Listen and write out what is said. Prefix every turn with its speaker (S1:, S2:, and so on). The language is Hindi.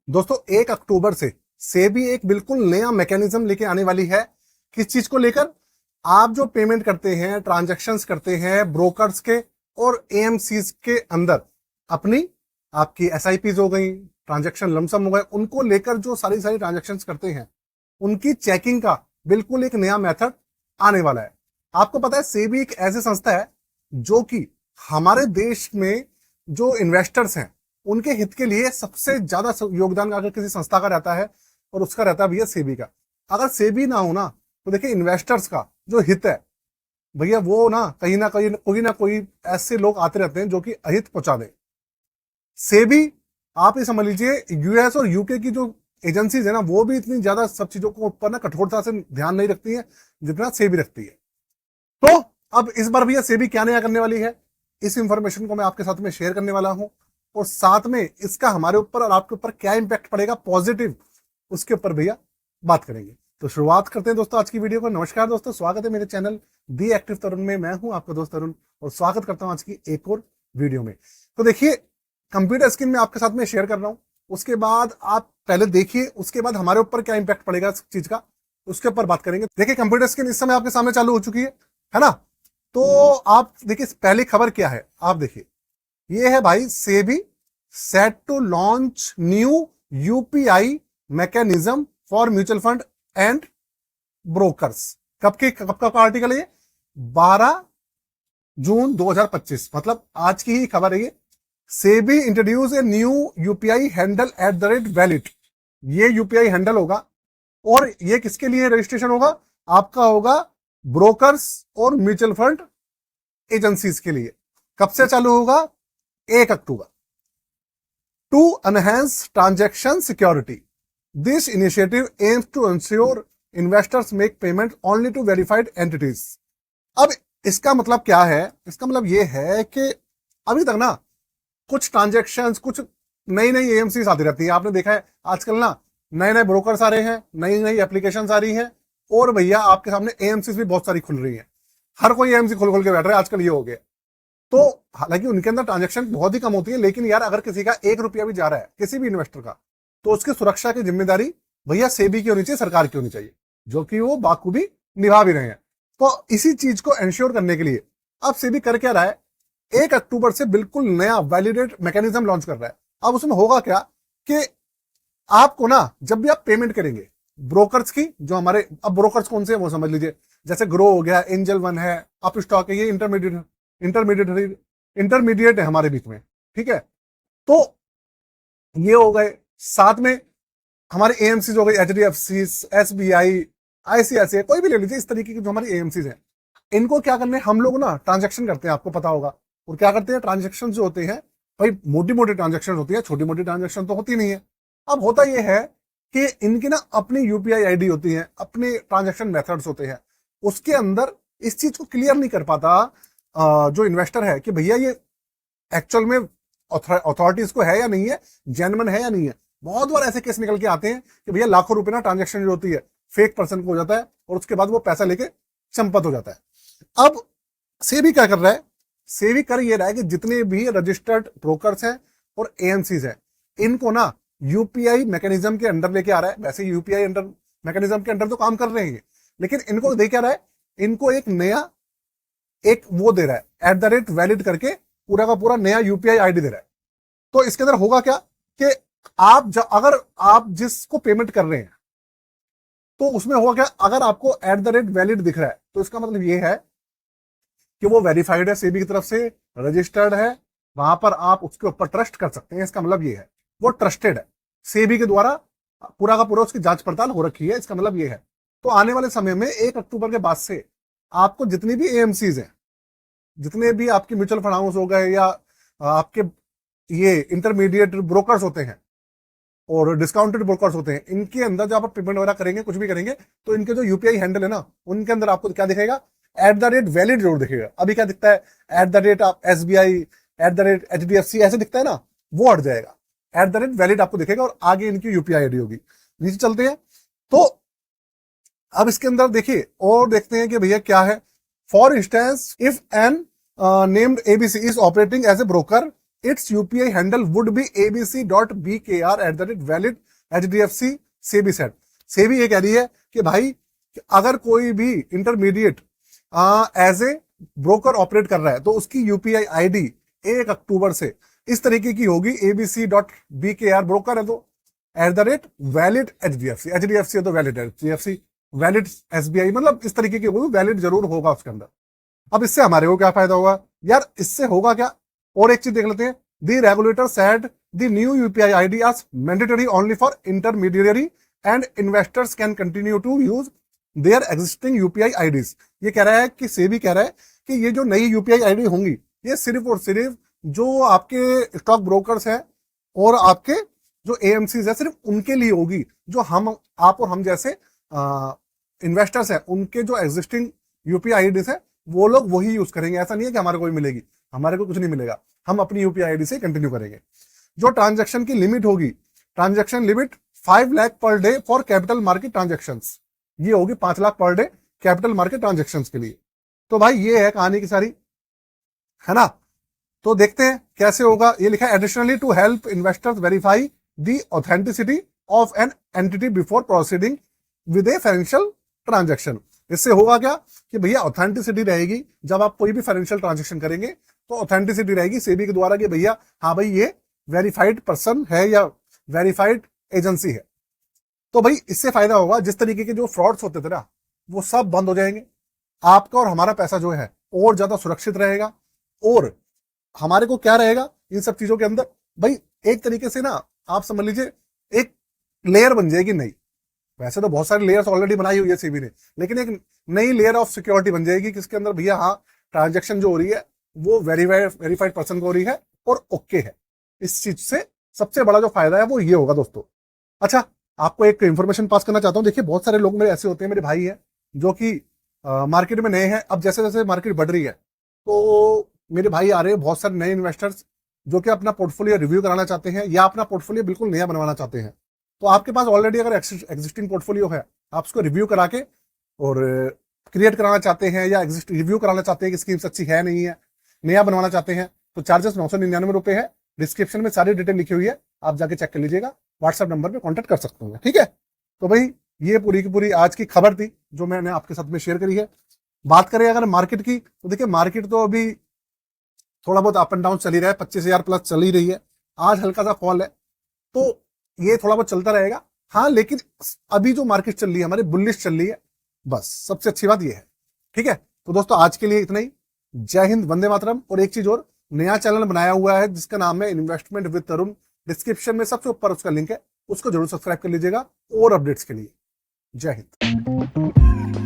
S1: दोस्तों 1 अक्टूबर से सेबी एक बिल्कुल नया मैकेनिज्म लेके आने वाली है। किस चीज को लेकर? आप जो पेमेंट करते हैं, ट्रांजैक्शंस करते हैं ब्रोकर्स के और एएमसीज के अंदर, अपनी आपकी एसआईपीज हो गई, ट्रांजैक्शन लमसम हो गए, उनको लेकर जो सारी सारी ट्रांजैक्शंस करते हैं उनकी चेकिंग का बिल्कुल एक नया मेथड आने वाला है। आपको पता है सेबी एक ऐसी संस्था है जो कि हमारे देश में जो इन्वेस्टर्स हैं उनके हित के लिए सबसे ज्यादा योगदान अगर किसी संस्था का रहता है और उसका रहता है भैया सेबी का। अगर सेबी ना हो ना तो देखिए इन्वेस्टर्स का जो हित है भैया वो ना कोई ऐसे लोग आते रहते हैं जो कि अहित पहुंचा दें। सेबी आप ये समझ लीजिए यूएस और यूके की जो एजेंसीज है ना वो भी इतनी ज्यादा सब चीजों को ऊपर ना कठोरता से ध्यान नहीं रखती है जितना सेबी रखती है। तो अब इस बार भैया सेबी क्या नया करने वाली है, इस इंफॉर्मेशन को मैं आपके साथ में शेयर करने वाला हूं और साथ में इसका हमारे ऊपर और आपके ऊपर क्या इंपैक्ट पड़ेगा पॉजिटिव, उसके ऊपर भैया बात करेंगे। तो शुरुआत करते हैं दोस्तों आज की वीडियो को। नमस्कार दोस्तों, स्वागत है मेरे चैनल दी एक्टिव तरुण में। मैं हूं आपका दोस्त तरुण और स्वागत करता हूं आज की एक और वीडियो में। तो देखिए कंप्यूटर स्क्रीन में आपके साथ में शेयर कर रहा हूं, उसके बाद आप पहले देखिए, उसके बाद हमारे ऊपर क्या इंपैक्ट पड़ेगा इस चीज का, उसके ऊपर बात करेंगे। देखिए कंप्यूटर स्क्रीन इस समय आपके सामने चालू हो चुकी है ना। तो आप देखिए पहली खबर क्या है, आप देखिए ये है भाई, SEBI set to launch new UPI mechanism for mutual fund and brokers. कब का आर्टिकल है ये? 12 जून 2025, मतलब आज की ही खबर है ये। SEBI introduce a new UPI handle at the rate valid. ये यूपीआई हैंडल होगा और ये किसके लिए रजिस्ट्रेशन होगा? आपका होगा ब्रोकर्स और म्यूचुअल फंड एजेंसीज के लिए। कब से चालू होगा? 1 October. To enhance transaction security, this initiative aims to ensure investors make payment only to verified entities. अब इसका मतलब क्या है? इसका मतलब यह है कि अभी तक ना कुछ ट्रांजैक्शंस, कुछ नई नई एएमसीज आती रहती है। आपने देखा है आजकल ना नए नए ब्रोकर्स आ रहे हैं, नई नई एप्लीकेशंस आ रही हैं और भैया आपके सामने एएमसीज भी बहुत सारी खुल रही हैं। हर कोई एएमसी खोल खोल के बैठ रहा है आजकल, ये हो गया। तो हालांकि उनके अंदर ट्रांजैक्शन बहुत ही कम होती है, लेकिन यार अगर किसी का 1 रुपया भी जा रहा है किसी भी इन्वेस्टर का, तो उसकी सुरक्षा की जिम्मेदारी भैया सेबी की होनी चाहिए, सरकार की होनी चाहिए, जो कि वो बाखूबी निभा भी रहे हैं। तो इसी चीज को एंश्योर करने के लिए अब सेबी कर क्या रहा है, 1 अक्टूबर से बिल्कुल नया वैलिडेट मैकेनिज्म लॉन्च कर रहा है। अब उसमें होगा क्या कि आपको ना जब भी आप पेमेंट करेंगे ब्रोकर्स की, जो हमारे अब ब्रोकर्स कौन से हैं वो समझ लीजिए, जैसे ग्रो हो गया, एंजल वन है, अप स्टॉक है, ये इंटरमीडिएट है हमारे बीच में, ठीक है। तो ये हो गए, साथ में हमारे एएमसी हो गए, एचडीएफसी, एसबीआई, आईसीआईसीआई, कोई भी ले लीजिए, इस तरीके की जो हमारी एएमसी हैं। इनको क्या करने, हम लोग ना ट्रांजेक्शन करते हैं, आपको पता होगा। और क्या करते हैं, ट्रांजेक्शन जो होते हैं भाई मोटी मोटी ट्रांजेक्शन होती है, छोटी मोटी ट्रांजेक्शन तो होती नहीं है। अब होता यह है कि इनकी ना अपनी यूपीआई आईडी होती है, अपने ट्रांजेक्शन मेथड्स होते हैं, उसके अंदर इस चीज को क्लियर नहीं कर पाता जो इन्वेस्टर है कि भैया ये एक्चुअल में अथॉरिटीज को है या नहीं है, जेन्युइन है या नहीं है। बहुत बार ऐसे केस निकल के आते हैं कि भैया लाखों रुपए ना ट्रांजेक्शन जो होती है फेक पर्सन को हो जाता है और उसके बाद वो पैसा लेके चंपत हो जाता है। अब सेबी क्या कर रहा है, सेबी कर ये रहा है कि जितने भी रजिस्टर्ड ब्रोकर्स हैं और एएमसीज हैं, इनको ना यूपीआई मैकेनिज्म के अंडर लेके आ रहा है। वैसे यूपीआई अंडर मैकेनिज्म के अंडर तो काम कर रहे हैं, लेकिन इनको दे क्या रहा है, इनको एक नया एक वो दे रहा है, एट द रेट वैलिड करके पूरा का पूरा नया यूपीआई आईडी दे रहा है। तो इसके अंदर होगा क्या कि अगर आप जिसको पेमेंट कर रहे हैं तो उसमें होगा क्या, अगर आपको एट द रेट वैलिड दिख रहा है तो इसका मतलब ये है कि वो वेरीफाइड है, सेबी की तरफ से रजिस्टर्ड है, वहां पर आप उसके ऊपर ट्रस्ट कर सकते हैं। इसका मतलब ये है वो ट्रस्टेड है, सेबी के द्वारा पूरा का पूरा उसकी जांच पड़ताल हो रखी है। इसका मतलब ये है। तो आने वाले समय में 1 अक्टूबर के बाद से आपको जितनी भी एएमसीज हैं, जितने भी आपके म्यूचुअल फंड हाउस हो गए या आपके ये इंटरमीडिएट ब्रोकर्स होते हैं और डिस्काउंटेड ब्रोकर्स होते हैं, इनके अंदर जब आप पेमेंट वगैरह करेंगे, कुछ भी करेंगे, तो इनके जो यूपीआई हैंडल है ना, उनके अंदर आपको क्या दिखेगा, एट द रेट वैलिड जरूर दिखेगा। अभी क्या दिखता है, एट द रेट आप SBI, at the rate HDFC ऐसे दिखता है ना, वो हट जाएगा, एट द रेट वैलिड आपको दिखेगा और आगे इनकी यूपीआई आईडी होगी। नीचे चलते हैं तो अब इसके अंदर देखिए और देखते हैं कि भैया क्या है। For instance, if an named ABC is operating as a broker its UPI handle would be abc.bkr@valid HDFC SEBI set. SEBI ये कह रही है कि भाई अगर कोई भी intermediate as a broker operate कर रहा है तो उसकी यूपीआई आईडी 1 अक्टूबर से इस तरीके की होगी, abc.bkr ब्रोकर है तो @valid HDFC, HDFC है तो वैलिड HDFC, वैलिड SBI, मतलब इस तरीके की होगी, वैलिड जरूर होगा उसके अंदर। अब इससे हमारे को क्या फायदा होगा यार, इससे होगा क्या, और एक चीज देख लेते हैं। The regulator said the new UPI ID आज mandatory only for intermediary and investors can continue to use their existing UPI IDs. ये कह रहा है कि सेबी कह रहा है कि ये जो नई यूपीआई आईडी होंगी ये सिर्फ और सिर्फ जो आपके स्टॉक ब्रोकर्स हैं और आपके जो एएमसीज है सिर्फ उनके लिए होगी, जो हम आप और हम जैसे इन्वेस्टर्स हैं उनके जो एग्जिस्टिंग यूपीआई आईडीज है वो लोग वही यूज करेंगे। ऐसा नहीं है कि हमारे को भी मिलेगी, हमारे को कुछ नहीं मिलेगा, हम अपनी यूपीआई आईडी से कंटिन्यू करेंगे। जो ट्रांजैक्शन की लिमिट होगी, transaction limit 5 lakh per day for capital market transactions, ये होगी 5 lakh per day capital market transactions के लिए। तो भाई ये है कहानी की सारी, है ना। तो देखते हैं कैसे होगा। ये लिखा है additionally to help investors verify the authenticity of an entity before proceeding with a financial transaction. इससे होगा क्या कि भैया ऑथेंटिसिटी रहेगी, जब आप कोई भी फाइनेंशियल ट्रांजैक्शन करेंगे तो ऑथेंटिसिटी रहेगी सेबी के द्वारा कि भैया हाँ भाई ये वेरीफाइड पर्सन है या वेरीफाइड एजेंसी है। तो भाई इससे फायदा होगा, जिस तरीके के जो फ्रॉड्स होते थे ना वो सब बंद हो जाएंगे, आपका और हमारा पैसा जो है और ज्यादा सुरक्षित रहेगा। और हमारे को क्या रहेगा इन सब चीजों के अंदर, भाई एक तरीके से ना आप समझ लीजिए एक लेयर बन जाएगी नई। वैसे तो बहुत सारी लेयर्स ऑलरेडी बनाई हुई है सेबी ने, लेकिन एक नई लेयर ऑफ सिक्योरिटी बन जाएगी किसके अंदर भैया हाँ ट्रांजैक्शन जो हो रही है वो वेरीफाइड पर्सन को हो रही है और ओके है। इस चीज से सबसे बड़ा जो फायदा है वो ये होगा दोस्तों। अच्छा, आपको एक इंफॉर्मेशन पास करना चाहता हूँ। देखिए बहुत सारे लोग मेरे ऐसे होते हैं, मेरे भाई हैं जो कि मार्केट में नए हैं। अब जैसे जैसे मार्केट बढ़ रही है तो मेरे भाई आ रहे हैं बहुत सारे नए इन्वेस्टर्स जो कि अपना पोर्टफोलियो रिव्यू कराना चाहते हैं या अपना पोर्टफोलियो बिल्कुल नया बनवाना चाहते हैं। तो आपके पास ऑलरेडी अगर एग्जिस्टिंग पोर्टफोलियो है, आप उसको रिव्यू करा के और क्रिएट कराना चाहते हैं या रिव्यू कराना चाहते हैं कि स्कीम्स अच्छी है नहीं है, नया बनवाना चाहते हैं, तो चार्जेस 999 रुपए है। डिस्क्रिप्शन में सारी डिटेल लिखी हुई है, आप जाके चेक कर लीजिएगा, व्हाट्सएप नंबर पे कांटेक्ट कर सकते हैं, ठीक है। तो भाई ये पूरी की पूरी आज की खबर थी जो मैंने आपके साथ में शेयर करी है। बात करें अगर मार्केट की, तो देखिए मार्केट तो अभी थोड़ा बहुत अप एंड डाउन चल ही रहा है, 25,000 प्लस चल ही रही है। आज हल्का सा फॉल है तो ये थोड़ा बहुत चलता रहेगा, हाँ। लेकिन अभी जो मार्केट चल रही है हमारी बुलिश चल रही है, बस सबसे अच्छी बात ये है, ठीक है। तो दोस्तों आज के लिए इतना ही। जय हिंद, वंदे मातरम। और एक चीज और, नया चैनल बनाया हुआ है जिसका नाम है इन्वेस्टमेंट विद तरुण, डिस्क्रिप्शन में सबसे ऊपर उसका लिंक है, उसको जरूर सब्सक्राइब कर लीजिएगा और अपडेट्स के लिए। जय हिंद।